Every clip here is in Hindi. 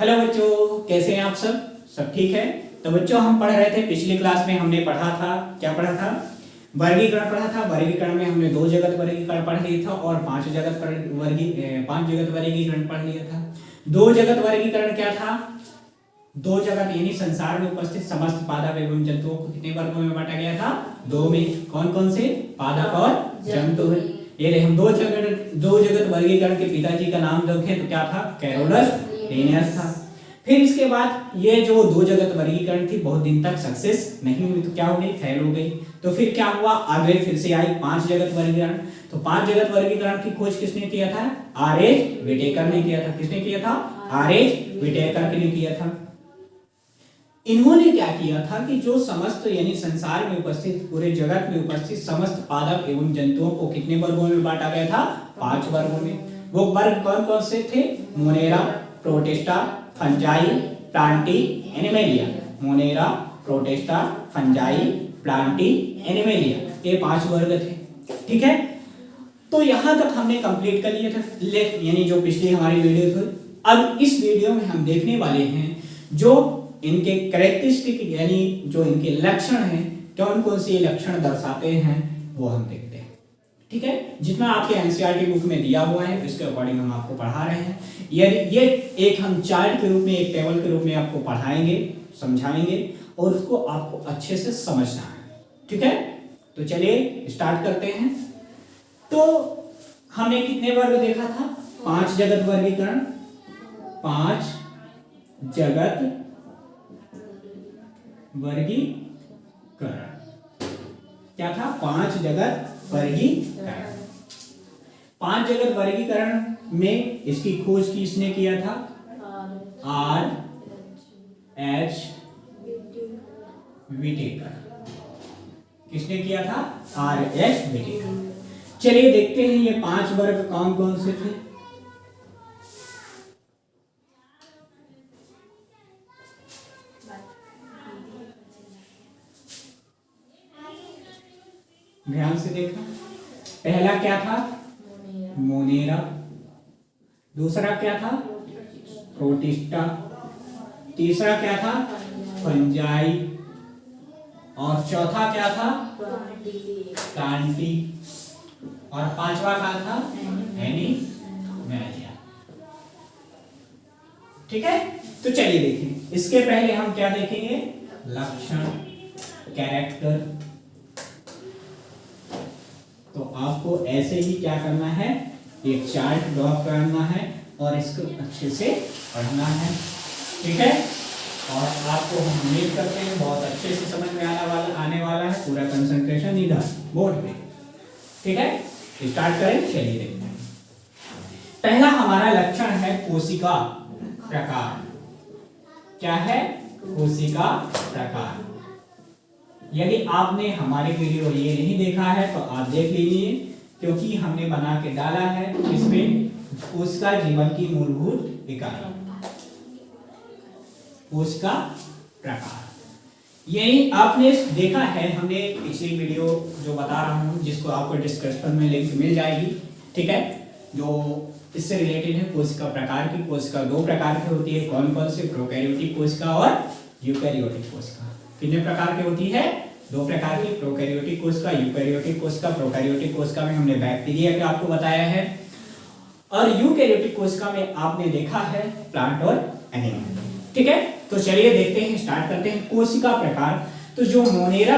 हेलो बच्चों, कैसे हैं आप सब ठीक है। तो बच्चों हम पढ़ रहे थे, पिछली क्लास में हमने पढ़ा था, क्या पढ़ा था, वर्गीकरण पढ़ा था। वर्गीकरण में हमने 2 जगत वर्गीकरण पढ़ लिया था और 5 जगत वर्गीकरण पढ़ लिया था। 2 जगत वर्गीकरण क्या था? 2 जगत यानी संसार में उपस्थित समस्त पादप एवं जंतुओं को कितने वर्गों में बांटा गया था? 2 में। कौन कौन से? पादप और जंतु है। ये रहे हम 2 जगत वर्गीकरण के पिताजी का नाम देखें तो क्या था? कैरोलस लिनियस था। फिर इसके बाद ये जो 2 जगत वर्गीकरण थी बहुत दिन तक सक्सेस नहीं हुई, तो क्या हो गई? फेल हो गई। तो फिर क्या हुआ? आगे फिर से आई 5 जगत वर्गीकरण। तो 5 जगत वर्गीकरण की खोज किसने किया था? आर.एच. व्हिटेकर ने किया था। किसने किया था? आर.एच. व्हिटेकर ने किया था। इन्होंने क्या किया था कि जो समस्त यानी संसार में उपस्थित, पूरे जगत में उपस्थित समस्त पादप एवं जंतुओं को कितने वर्गों में बांटा गया था? 5 वर्गों में। वो वर्ग कौन कौन से थे? Monera, protista, fungi, Plantae, animalia. Monera, protista, fungi, Plantae, animalia, ये 5 वर्ग थे। ठीक है, तो यहां तक हमने कंप्लीट कर लिए थे, यानी जो पिछली हमारी वीडियो थी। अब इस वीडियो में हम देखने वाले हैं जो इनके कैरेक्टरिस्टिक यानी जो इनके लक्षण हैं, कौन कौन से लक्षण दर्शाते हैं वो हम देखते हैं। ठीक है, जितना आपके एनसीईआरटी बुक में दिया हुआ है उसके अकॉर्डिंग हम आपको पढ़ा रहे हैं। ये एक हम चार्ट के रूप में, एक टेबल के रूप में आपको पढ़ाएंगे, समझाएंगे और उसको आपको अच्छे से समझना है। ठीक है, तो चलिए स्टार्ट करते हैं। तो हमने कितने वर्ग देखा था? 5 जगत वर्गीकरण। 5 जगत वर्गीकरण क्या था? 5 जगत वर्गीकरण। 5 जगत वर्गीकरण में इसकी खोज किसने किया था? आर.एच. व्हिटेकर। किसने किया था? आर.एच. व्हिटेकर। चलिए देखते हैं ये 5 वर्ग कौन कौन से थे। ध्यान से देखना। पहला क्या था? मोनेरा। दूसरा क्या था? प्रोटिस्टा। तीसरा क्या था? फंजाई। और चौथा क्या था? प्लांटी। और 5वां क्या था? एनिमेलिया। ठीक है, तो चलिए देखें। इसके पहले हम क्या देखेंगे? लक्षण, कैरेक्टर। तो आपको ऐसे ही क्या करना है, एक चार्ट ड्रॉ करना है और इसको अच्छे से पढ़ना है। ठीक है, और आपको हम उम्मीद करते हैं बहुत अच्छे से समझ में आने वाला है। पूरा कंसंट्रेशन इधर बोर्ड पे। ठीक है, स्टार्ट करें। चलिए देखते हैं। पहला हमारा लक्षण है कोशिका प्रकार। क्या है? कोशिका प्रकार। यदि आपने हमारे वीडियो ये नहीं देखा है तो आप देख लीजिए, क्योंकि हमने बना के डाला है इसमें कोशिका जीवन की मूलभूत इकाई, कोशिका प्रकार। यही आपने देखा है, हमने पिछली वीडियो जो बता रहा हूं, जिसको आपको डिस्क्रिप्शन में लिंक मिल जाएगी। ठीक है, जो इससे रिलेटेड है कोशिका प्रकार की। कोशिका 2 प्रकार की होती है। कौन कौन से? प्रोकैरियोटिक कोशिका और यूकैरियोटिक कोशिका। कितने प्रकार की होती है? 2 प्रकार की, प्रोकैरियोटिक कोशिका, यूकैरियोटिक कोशिका। प्रोकैरियोटिक कोशिका में हमने बैक्टीरिया का आपको बताया है और यूकैरियोटिक कोशिका में आपने देखा है प्लांट और एनिमल। ठीक है, तो चलिए देखते हैं, स्टार्ट करते हैं। कोशिका प्रकार। तो जो मोनेरा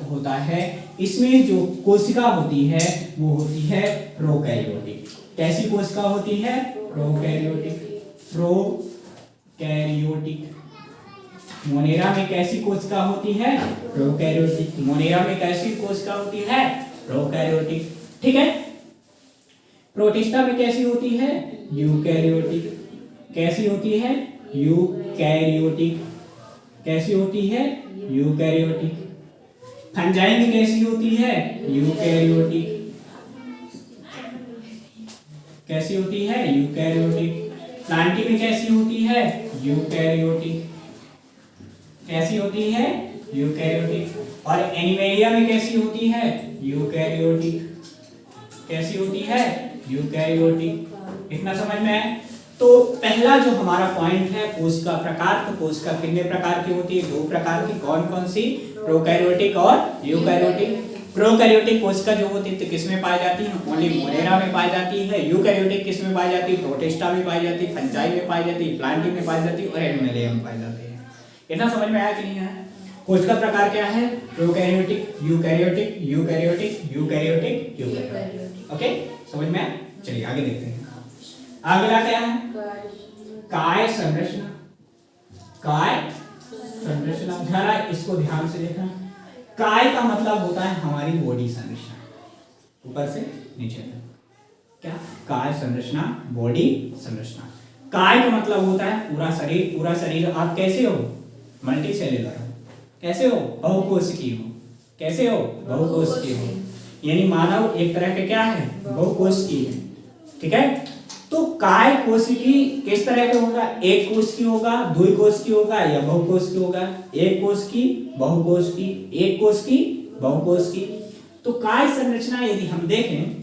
होता है, इसमें जो कोशिका होती है वो होती है प्रोकैरियोटिक। कैसी कोशिका होती है? प्रोकैरियोटिक। प्रोकैरियोटिक। मोनेरा में कैसी कोशिका होती है? प्रोकैरियोटिक। मोनेरा में कैसी कोशिका होती है? प्रोकैरियोटिक। ठीक है, प्रोटिस्टा में कैसी होती है? यूकैरियोटिक। कैसी होती है? यूकैरियोटिक। कैसी होती है? यूकैरियोटिक। फंजाई में कैसी होती है? यूकैरियोटिक। कैसी होती है? यूकैरियोटिक। प्लांटी में कैसी होती है? यूकैरियोटिक। कैसी होती है? यूकैरियोटिक। और एनिमेलिया में कैसी होती है? यूकैरियोटिक। कैसी होती है? यूकैरियोटिक। इतना समझ में आए? तो पहला जो हमारा पॉइंट है कोशिका प्रकार, तो कोशिका कितने प्रकार की होती है? 2 प्रकार की। कौन कौन सी? प्रोकैरियोटिक और यूकैरियोटिक। प्रोकैरियोटिक कोशिका जो होती है तो किसमें पाई जाती है? ओनली मोनेरा में पाई जाती है। यूकैरियोटिक किसमें पाई जाती है? प्रोटिस्टा में पाई जाती है, फंजाई में पाई जाती है, प्लांटी में पाई जाती है और एनिमलिया में पाई जाती है। इतना समझ में आया कि नहीं आया? कोशिका प्रकार क्या है? Prokaryotic, eukaryotic, eukaryotic, eukaryotic, eukaryotic. Okay, समझ में आया? चलिए आगे देखते हैं। अगला क्या है? काय संरचना। काय संरचना, जरा इसको ध्यान से देखना। काय का मतलब होता है हमारी बॉडी संरचना, ऊपर से नीचे तक। क्या? काय संरचना, बॉडी संरचना। काय का मतलब होता है पूरा शरीर। पूरा शरीर आप कैसे हो? मल्टी सेल्युलर हो। कैसे हो? बहुकोशिकीय हो। कैसे हो? बहुकोशिकीय हो। यानी मानव एक तरह के क्या है? बहुकोशिकीय है। ठीक है। तो काय कोशिकी किस तरह का होगा? एक कोशिकी होगा, द्विकोशिकी होगा या बहुकोशिकी होगा? एक कोशिकी, बहुकोशिकी, एक कोशिकी, बहुकोशिकी। तो काय संरचना यदि हम देखें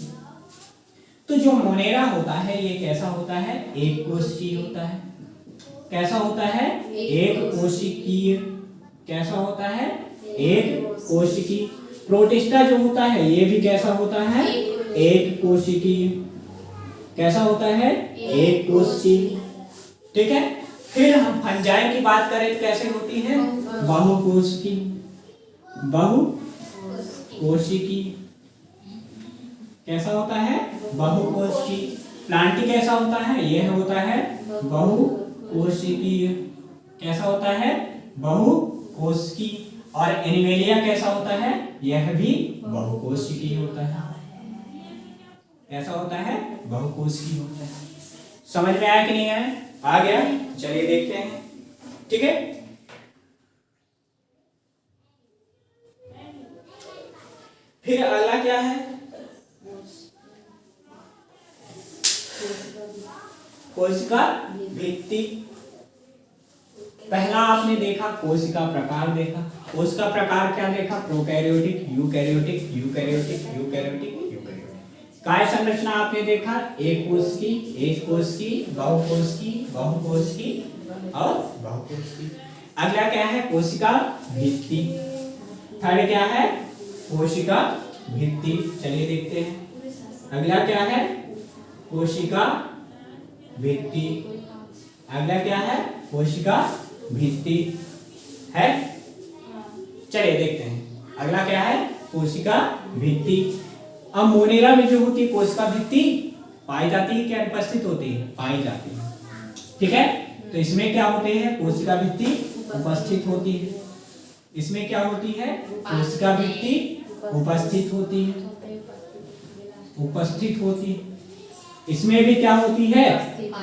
तो जो मोनेरा होता है ये कैसा होता है? एक कोशिकीय होता है। कैसा होता है? एक कोशिकीय। कैसा होता है? एक कोशिकीय। प्रोटिस्टा जो होता है ये भी कैसा होता है? एक कोशिकीय। कैसा होता है? एक कोशिकीय। ठीक है। फिर हम फंजाई की बात करें तो कैसे होती है? बहुकोशिकीय। बहुकोशिकीय। कैसा होता है? बहुकोशिकीय। प्लांटी कैसा होता है? यह होता है बहुकोशिकीय। कैसा होता है? बहुकोशिकीय। और एनिमेलिया कैसा होता है? यह भी बहुकोशिकीय होता है। कैसा होता है? बहुकोशिकीय होता है। समझ में आया कि नहीं आया? आ गया? चलिए देखते हैं। ठीक है। फिर अगला क्या है? कोशिका भित्ति। पहला आपने देखा कोशिका प्रकार देखा। कोशिका प्रकार क्या देखा? Prokaryotic, eukaryotic, eukaryotic, eukaryotic, eukaryotic. काय संरचना आपने देखा, एक कोशिकी, एक कोशिकी, बहुकोशिकी, बहुकोशिकी और बहुकोशिकी। अगला क्या है? कोशिका भित्ति। थर्ड क्या है? कोशिका भित्ति। चलिए देखते हैं। अगला क्या है? कोशिका भित्ति। अगला क्या है? कोशिका भित्ति है। चलिए देखते हैं। अगला क्या है? कोशिका भित्ति। अब मोनेरा में जो होती है कोशिका भित्ति पाई जाती है क्या अनुपस्थित होती है? पाई जाती है। ठीक है। तो इसमें क्या होते हैं? कोशिका भित्ति उपस्थित होती है। इसमें क्या होती है? कोशिका भित्ति उपस्थित होती है। उपस्थित होती है। इसमें भी क्या होती है?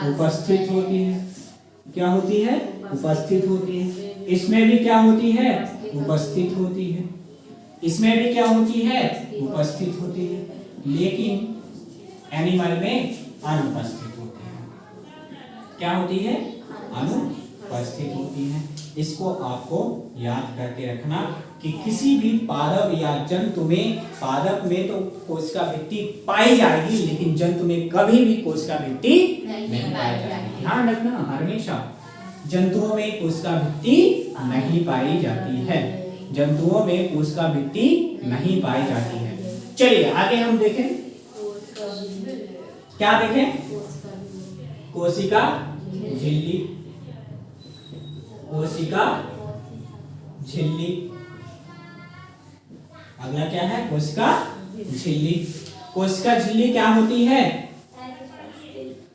उपस्थित होती है। क्या होती है? उपस्थित होती है। इसमें भी क्या होती है? उपस्थित होती है। इसमें भी क्या होती है? उपस्थित होती है। लेकिन एनिमल में अनुपस्थित होती है। क्या होती है? अनुपस्थित होती है। इसको आपको याद करके रखना कि किसी भी पादप या जंतु में, पादप में तो कोशिका भित्ति पाई जाएगी लेकिन जंतु में कभी भी कोशिका भित्ति नहीं पाई जाएगी। ध्यान रखना हमेशा, जंतुओं में कोशिका भित्ति नहीं पाई जाती है। जंतुओं में कोशिका भित्ति नहीं पाई जाती है। चलिए आगे हम देखें। क्या देखें? कोशिका झिल्ली। कोशिका झिल्ली। अगला क्या है? कोशिका झिल्ली। कोशिका झिल्ली क्या होती है?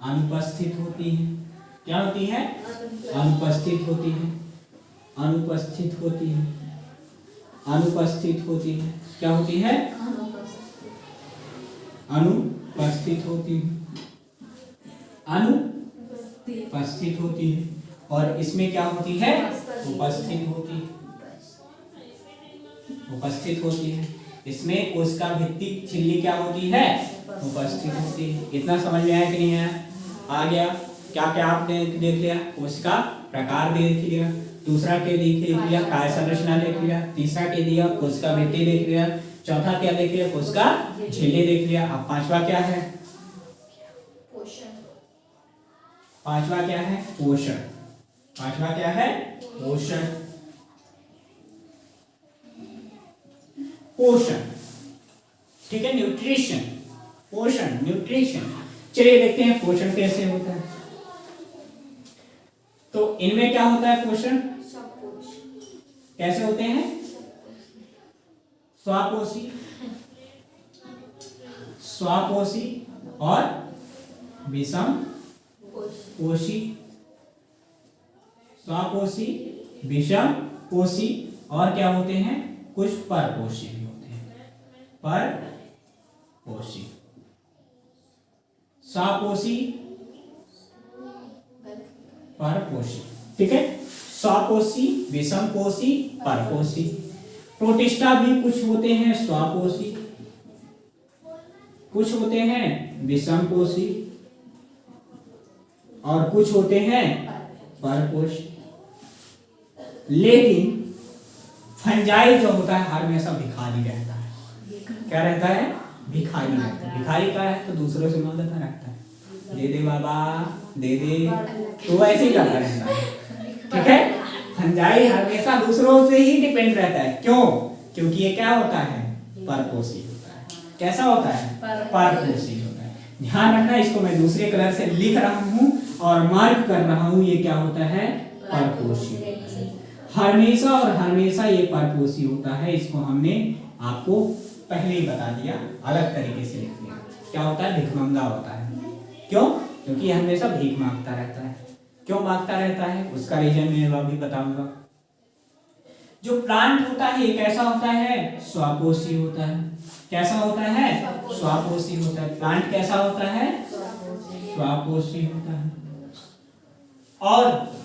अनुपस्थित होती है। क्या होती है? अनुपस्थित होती है। अनुपस्थित होती है। अनुपस्थित होती है। क्या होती है? अनुपस्थित होती है। अनुपस्थित होती है। और इसमें क्या होती है? उपस्थित होती है। उपस्थित होती है। इसमें कोशिका भित्ति झिल्ली क्या होती है? उपस्थित होती है। इतना समझ में आया कि नहीं आया? आ गया? क्या क्या आपने देख लिया? कोशिका प्रकार देख लिया, दूसरा के देख लिया काय संरचना देख लिया, तीसरा के दिया कोशिका भित्ति देख लिया, चौथा क्या देख लिया? कोशिका झिल्ली देख लिया। अब पांचवा क्या है? पांचवा क्या है? पोषण। पांचवा क्या है? पोषण। पोषण, ठीक है, न्यूट्रिशन। पोषण, न्यूट्रिशन। चलिए देखते हैं पोषण कैसे होता है। तो इनमें क्या होता है पोषण? कैसे होते हैं? स्वापोषी, स्वापोषी और विषम पोषी। स्वापोषी, विषम पोषी और क्या होते हैं? कुछ परपोषी भी होते हैं। परपोषी, स्वापोषी, परपोषी, ठीक है। स्वापोषी, विषमपोषी, परपोषी। प्रोटिस्टा भी कुछ होते हैं स्वापोषी, कुछ होते हैं विषमपोषी और कुछ होते हैं परपोषी। लेकिन फंजाई जो होता है हमेशा भिखारी रहता है। क्या रहता है? भिखारी रहता है। भिखारी का है तो दूसरों से मांगता रहता है, दे दे बाबा, दे दे, तो ऐसे ही करता रहता है, ठीक है। फंजाई हमेशा दूसरों से ही डिपेंड रहता है। क्यों? क्योंकि ये क्या होता है? परपोषी होता है। कैसा होता है? परपोषी होता है। ध्यान रखना, इसको मैं दूसरे कलर से लिख रहा हूं और मार्क कर रहा हूं। ये क्या होता है? परपोषी। हमेशा और हमेशा ये परपोषी होता है। इसको हमने आपको पहले ही बता दिया, अलग तरीके से लिख दिया। क्या होता है? भिखमंगा होता है। क्यों? क्योंकि हमेशा भीख मांगता रहता है। क्यों मांगता रहता है? उसका रीजन मैं अभी बताऊंगा। जो प्लांट होता है ये कैसा होता है? स्वापोषी होता है। कैसा होता है? स्वापोषी होता है। प्लांट कैसा होता है? स्वापोषी होता है। और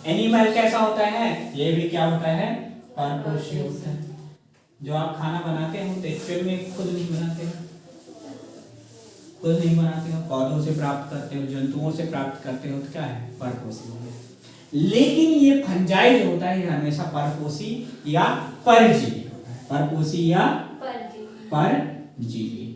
एनिमल कैसा होता है? ये भी क्या होता है? परपोषी होता है। जो आप खाना बनाते हो तो एक्चुअल में खुद नहीं बनाते हो, खुद नहीं बनाते हो, पौधों से प्राप्त करते हो, जंतुओं से प्राप्त करते हो, तो क्या है? परपोषी हो गया। लेकिन ये फंजाई जो होता है ये हमेशा परपोषी या परजीवी होता है। परपोषी या परजीवी,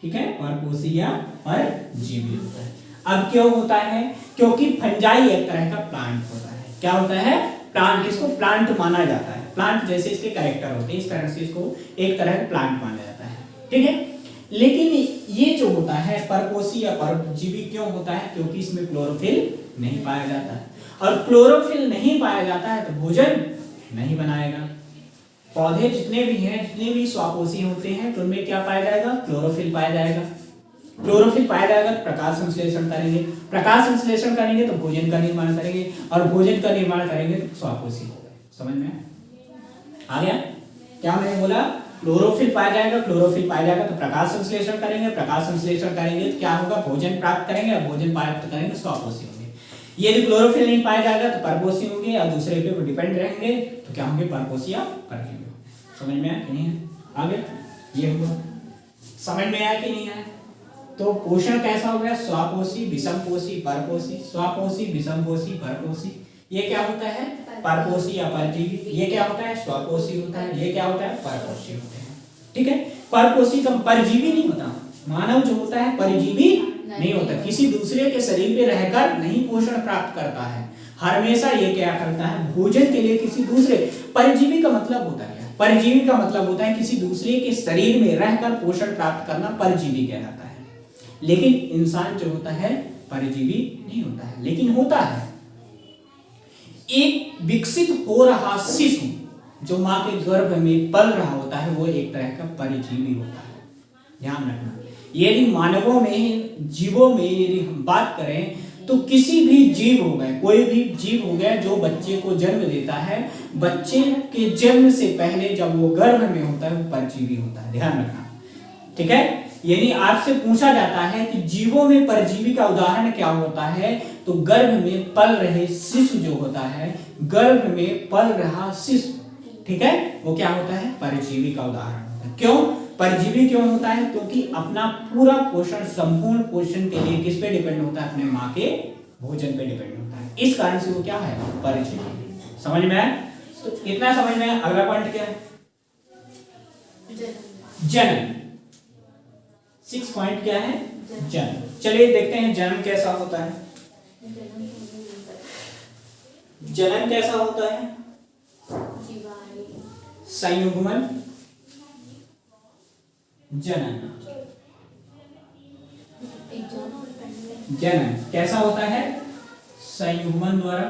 ठीक है, परपोषी या परजीवी होता है। अब क्यों होता है? क्योंकि फंजाई एक तरह का प्लांट होता है। क्या होता है? प्लांट। इसको प्लांट माना जाता है। प्लांट जैसे इसके कैरेक्टर होते हैं, इस तरह से इसको एक तरह का प्लांट माना जाता है, ठीक है। लेकिन ये जो होता है परपोषी या परजीवी क्यों होता है? क्योंकि इसमें क्लोरोफिल नहीं पाया जाता है, और क्लोरोफिल नहीं पाया जाता है तो भोजन नहीं बनाएगा। पौधे जितने भी हैं, जितने भी स्वापोषी होते हैं, तो उनमें क्या पाया जाएगा? क्लोरोफिल पाया जाएगा। क्लोरोफिल पाया जाएगा तो प्रकाश संश्लेषण करेंगे, प्रकाश संश्लेषण करेंगे तो भोजन का निर्माण करेंगे, और भोजन का निर्माण करेंगे तो स्वापोषी हो गए। समझ में आ गया? क्या मैंने बोला? क्लोरोफिल पाया जाएगा, क्लोरोफिल पाया जाएगा तो प्रकाश संश्लेषण करेंगे, प्रकाश संश्लेषण करेंगे तो क्या होगा? भोजन प्राप्त करेंगे, और भोजन प्राप्त करेंगे तो स्वापोषी होंगे। यदि क्लोरोफिल नहीं पाया जाएगा तो परपोषी होंगे, और दूसरे पे डिपेंड रहेंगे तो क्या होंगे? परपोषी या परजीवी। समझ में आया कि नहीं है? आगे ये हुआ, समझ में आया कि नहीं आया? तो पोषण कैसा हो गया? स्वापोषी, विषमपोषी, परपोषी। स्वापोषी, विषमपोषी, परपोषी। ये क्या होता है? परपोषी या परजीवी। ये क्या होता है? स्वापोषी होता है। ये क्या होता है? परपोषी होते हैं, ठीक है। परपोषी का परजीवी नहीं होता। मानव जो होता है परजीवी नहीं होता, किसी दूसरे के शरीर पे रहकर नहीं पोषण प्राप्त करता है। हमेशा ये क्या करता है? भोजन के लिए किसी दूसरे, परजीवी का मतलब होता है क्या? परजीवी का मतलब होता है किसी दूसरे के शरीर में रहकर पोषण प्राप्त करना परजीवी कहलाता है। लेकिन इंसान जो होता है परजीवी नहीं होता है, लेकिन होता है एक विकसित हो रहा शिशु जो मां के गर्भ में पल रहा होता है, वो एक तरह का परजीवी होता है। ध्यान रखना, यदि मानवों में, जीवों में यदि हम बात करें तो किसी भी जीव हो गए, कोई भी जीव हो गया जो बच्चे को जन्म देता है, बच्चे के जन्म से पहले जब वो गर्भ में होता है वो परजीवी होता है। ध्यान रखना, ठीक है। यदि आपसे पूछा जाता है कि जीवों में परजीवी का उदाहरण क्या होता है, तो गर्भ में पल रहे शिशु जो होता है, गर्भ में पल रहा शिशु, ठीक है, वो क्या होता है? परजीवी का उदाहरण होता है। क्यों परजीवी क्यों होता है? क्योंकि अपना पूरा पोषण, संपूर्ण पोषण के लिए किस पे डिपेंड होता है? अपने माँ के भोजन पे डिपेंड होता है। इस कारण से वो क्या है? परजीवी। समझ में आया? तो इतना समझ में आया। अगला पॉइंट क्या है? जन्म। 6 पॉइंट क्या है? जन्म। चलिए देखते हैं जन्म कैसा होता है। जनन कैसा होता है? संयुग्मन जनन। जनन कैसा होता है? संयुग्मन द्वारा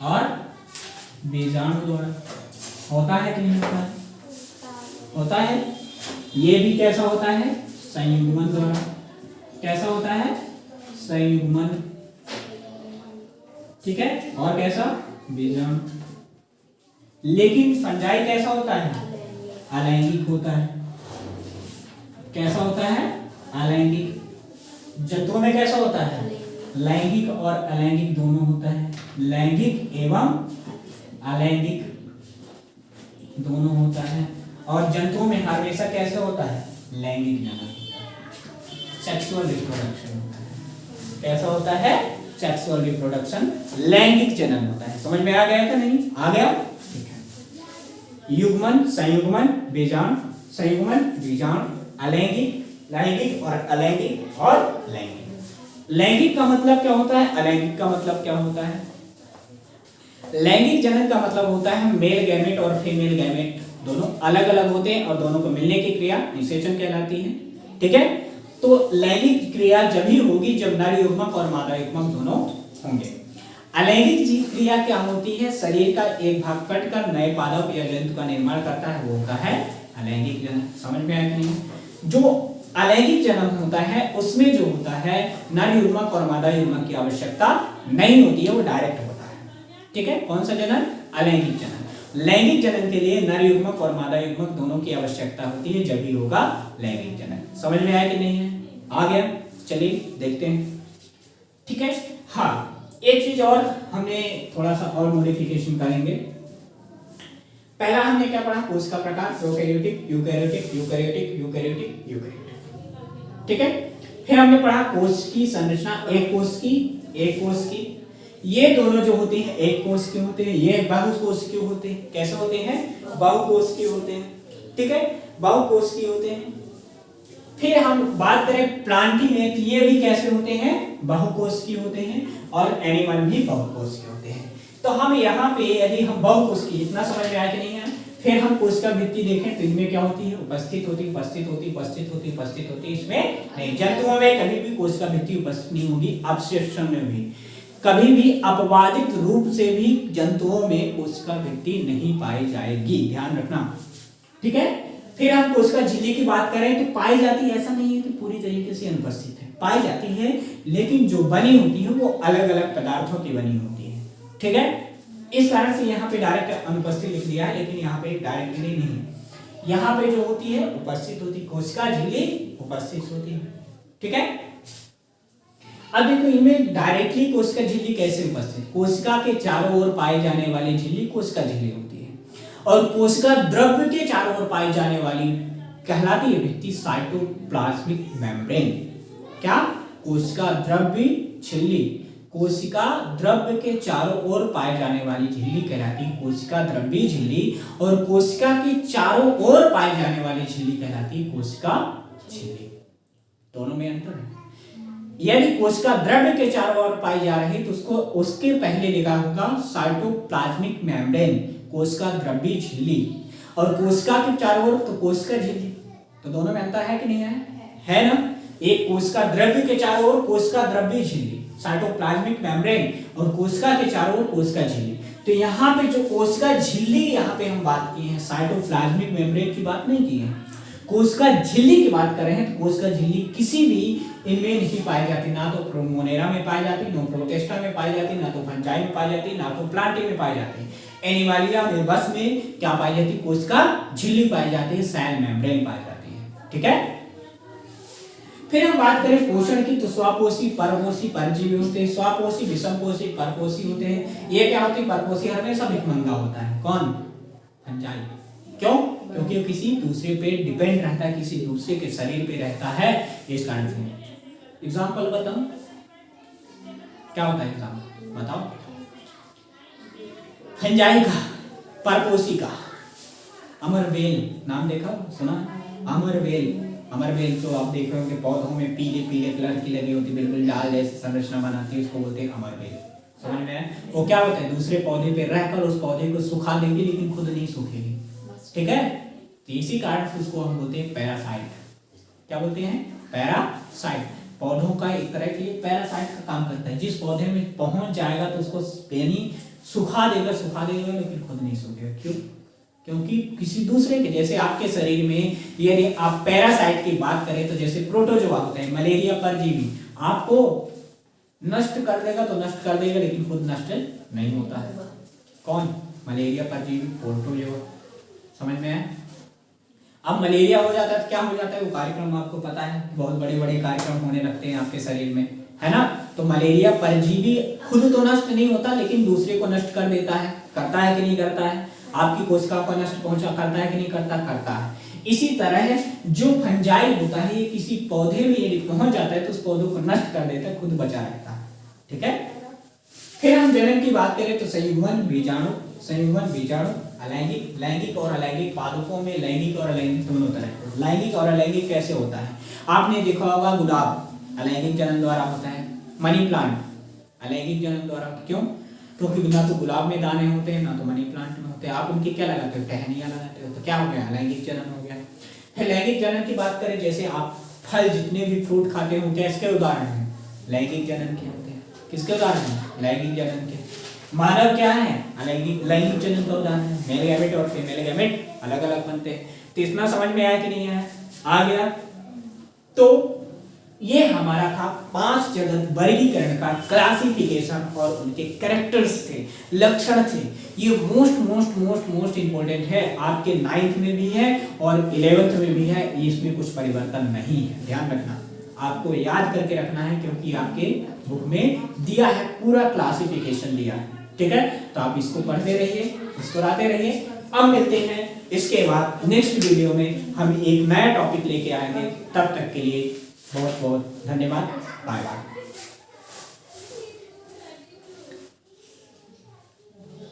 और बीजाणु द्वारा। होता है कि नहीं होता है? होता है। ये भी कैसा होता है? संयुग्मन द्वारा। कैसा होता है? संयुग्मन। ठीक है। और कैसा? बीजाणु। लेकिन फंजाई कैसा होता है? अलैंगिक होता है। कैसा होता है? अलैंगिक। जंतुओं में कैसा होता है? लैंगिक और अलैंगिक दोनों होता है। लैंगिक एवं अलैंगिक दोनों होता है। और जंतुओं में हमेशा कैसे होता है? लैंगिक जनन। सेक्सुअल रिप्रोडक्शन होता है। कैसा होता है? सेक्सुअल रिप्रोडक्शन, लैंगिक जनन होता है। समझ में आ गया क्या? नहीं आ गया? ठीक है। युग्मन, संयुग्मन, बीजाणु, संयुग्मन, बीजाणु, अलैंगिक, लैंगिक और अलैंगिक और लैंगिक। लैंगिक का मतलब क्या होता है? अलैंगिक का मतलब क्या होता है? लैंगिक जनन का मतलब होता है मेल गैमेट और फीमेल गैमेट दोनों अलग अलग होते हैं और दोनों को मिलने की क्रिया निषेचन कहलाती है। ठीक है। तो लैंगिक क्रिया जब ही होगी जब नर युग्मक और मादा युग्मक दोनों होंगे। अलैंगिक क्रिया क्या होती है? शरीर का एक भाग कटकर नए पादप या जंतु का निर्माण करता है, वो होता है अलैंगिक जनन। समझ में आया कि नहीं? जो अलैंगिक जनन होता है उसमें जो होता है नर युग्मक और मादा युग्मक की आवश्यकता नहीं होती है, वो डायरेक्ट होता है। ठीक है। कौन सा जनन? अलैंगिक जनन। लैंगिक जनन के लिए नर युग्मक और मादा युग्मक दोनों की आवश्यकता होती है, जब ही होगा लैंगिक जनन। समझ में आया कि नहीं है? आ गया? चलिए देखते हैं। ठीक है। हाँ, एक चीज और हमने थोड़ा सा और मॉडिफिकेशन करेंगे। पहला हमने क्या पढ़ा? कोश का प्रकार, prokaryotic, eukaryotic, eukaryotic, eukaryotic, eukaryotic. ठीक है। फिर हमने पढ़ा कोश की संरचना, एक कोश की, एक कोश की। ये दोनों जो होते हैं एक कोश के होते हैं, ये बहुकोश के होते हैं। कैसे होते हैं? बहुकोश के होते हैं। ठीक है। बहुकोश के होते हैं। फिर हम बात करें प्लांटी में, तो ये भी कैसे होते हैं? बहुकोश की होते हैं। और एनिमल भी बहुकोश के होते हैं। तो हम यहाँ पे यदि हम बहुकोश की, इतना समझ में आया कि नहीं है? फिर हम कोशिका भित्ति देखें तो इनमें क्या होती है? उपस्थित होती, उपस्थित होती, उपस्थित होती, उपस्थित होती। इसमें नहीं। जंतुओं में कभी भी कोशिका भित्ति उपस्थित नहीं होगी। अपशिष्टन में भी कभी भी अपवादित रूप से भी जंतुओं में कोशिका भित्ति नहीं पाई जाएगी, ध्यान रखना। ठीक है। फिर हम कोशिका झिल्ली की बात करें तो पाई जाती है, ऐसा नहीं है कि पूरी तरीके से अनुपस्थित है, पाई जाती है, लेकिन जो बनी होती है वो अलग अलग पदार्थों की बनी होती है। ठीक है। इस कारण से यहाँ पे डायरेक्ट अनुपस्थित लिख दिया है, लेकिन यहाँ पे डायरेक्टली नहीं है। यहाँ पे जो होती है उपस्थित होती, कोशिका झिल्ली उपस्थित होती है। ठीक है। अब देखो इनमें डायरेक्टली कोशिका झिल्ली कैसे उपस्थित? कोशिका के चारों ओर पाई जाने वाली झिल्ली कोशिका झिल्ली होती है, और कोशिका द्रव्य के चारों ओर पाई जाने वाली कहलाती है भित्ति साइटोप्लाज्मिक मेम्ब्रेन। क्या? कोशिका द्रव्य झिल्ली, कोशिका द्रव्य के चारों ओर पाए जाने वाली झिल्ली कहलाती है कोशिका द्रव्य झिल्ली, और कोशिका के चारों ओर पाई जाने वाली झिल्ली कहलाती है कोशिका झिल्ली। दोनों में अंतर है। यदि कोशिका द्रव्य के चारों ओर पाई जा रही है तो उसको उसके पहले लिखा होगा साइटोप्लाज्मिक मेम्ब्रेन, कोशिका द्रव्य झिल्ली, और कोशिका के चारों ओर तो कोशिका झिल्ली। तो दोनों में अंतर है कि नहीं है? है ना। एक कोशिका द्रव्य के चारों ओर कोशिका द्रव्य झिल्ली साइटोप्लाज्मिक मेम्ब्रेन, और कोशिका के चारों ओर कोशिका झिल्ली। तो यहाँ पे जो कोशिका झिल्ली यहाँ पे हम बात की है, साइटोप्लाज्मिक मेम्ब्रेन की बात नहीं की है, कोशिका झिल्ली की बात कर रहे हैं। तो कोशिका झिल्ली किसी भी इनमें नहीं पाई जाती, ना तो मोनेरा में पाई जाती, ना प्रोटेस्टा में पाई जाती, ना तो फंजाई में पाई जाती, ना तो प्लांटी में पाई जाती। एनिमालिया में बस में क्या पाई जाती? कोशिका झिल्ली पाई जाती है, सेल मेम्ब्रेन पाई जाती है। ठीक है। फिर हम बात करें पोषण की, तो स्वपोषी, परपोषी, परजीवी होते हैं। स्वपोषी, विषमपोषी, परपोषी होते हैं। ये क्या होती है? परपोषी हमेशा भिखमंगा होता है। कौन? फंजाई। क्यों? क्योंकि किसी दूसरे पे डिपेंड रहता है, किसी दूसरे के शरीर पे रहता है, इस कारण से। एग्जाम्पल बताओ, क्या होता है एग्जाम्पल बताओ? फंजाई का, परपोषी का, अमरवेल नाम देखा सुना? अमरवेल अमर बेल तो आप देख रहे होंगे पौधों में पीले पीले कलर की लगी होती, बिल्कुल जाल जैसी संरचना बनाती है, उसको बोलते हैं अमर बेल। समझ में आया? वो क्या होता है, दूसरे पौधे पे रहकर उस पौधे को सुखा देगी लेकिन खुद नहीं सूखेगी, ठीक है। तो इसी कारण से उसको हम बोलते हैं पैरासाइट। क्या बोलते हैं? पैरासाइट। पौधों का एक तरह की पैरासाइट का काम करता है, जिस पौधे में पहुंच जाएगा तो उसको यानी सुखा देगा लेकिन खुद नहीं सूखेगा। क्यों? क्योंकि किसी दूसरे के, जैसे आपके शरीर में यदि आप पैरासाइट की बात करें तो जैसे प्रोटोजोआ होता है, मलेरिया परजीवी, आपको नष्ट कर देगा तो नष्ट कर देगा लेकिन खुद नष्ट नहीं होता है। कौन? मलेरिया परजीवी, प्रोटोजोआ। समझ में आया? अब मलेरिया हो जाता है तो क्या हो जाता है, वो कार्यक्रम आपको पता है, बहुत बड़े बड़े कार्यक्रम होने लगते हैं आपके शरीर में, है ना। तो मलेरिया परजीवी खुद तो नष्ट नहीं होता लेकिन दूसरे को नष्ट कर देता है। करता है कि नहीं करता है? आपकी कोशिका को नष्ट पहुंचा करता है कि नहीं करता? करता है। इसी तरह जो फंजाई होता है, ये किसी पौधे में यदि पहुंच जाता है तो उस पौधे को नष्ट कर देता है, खुद बचा रहता है, ठीक है। फिर हम जनन की बात करें तो संयुग्मन बीजाणु अलैंगिक, लैंगिक और अलैंगिक पादपों में लैंगिक और अलैंगिक दोनों तरह। लैंगिक और अलैंगिक कैसे होता है? आपने देखा होगा गुलाब अलैंगिक जनन द्वारा होता है, मनी प्लांट अलैंगिक जनन द्वारा। क्यों? क्योंकि ना तो गुलाब में दाने होते हैं ना तो मनी प्लांट में होते हैं। आप उनके क्या लगाते हो? टहनियाँ लगाते हो, तो क्या हो गया? लैंगिक जनन हो गया। फिर लैंगिक जनन की बात करें, जैसे आप फल जितने भी फ्रूट खाते हो क्या इसके उदाहरण हैं? लैंगिक जनन के होते हैं। किसके उदाहरण हैं? लैंगिक जनन के। मानव क्या है? लैंगिक जनन का उदाहरण है। मेल गैमेट और फीमेल गैमेट अलग अलग बनते हैं। तो इतना समझ में आया कि नहीं आया? आ गया। तो ये हमारा था 5 जगत वर्गीकरण का क्लासिफिकेशन और उनके कैरेक्टर्स थे, लक्षण थे। ये मोस्ट इंपॉर्टेंट है, आपके 9th में भी है और 11th में भी है, इसमें कुछ परिवर्तन नहीं है, ध्यान रखना। आपको याद करके रखना है क्योंकि आपके बुक में दिया है, पूरा क्लासिफिकेशन दिया है, ठीक है। तो आप इसको पढ़ते रहिए, इसको लाते रहिए। अब मिलते हैं इसके बाद नेक्स्ट वीडियो में, हम एक नया टॉपिक लेके आएंगे। तब तक के लिए बहुत बहुत धन्यवाद। Bye bye.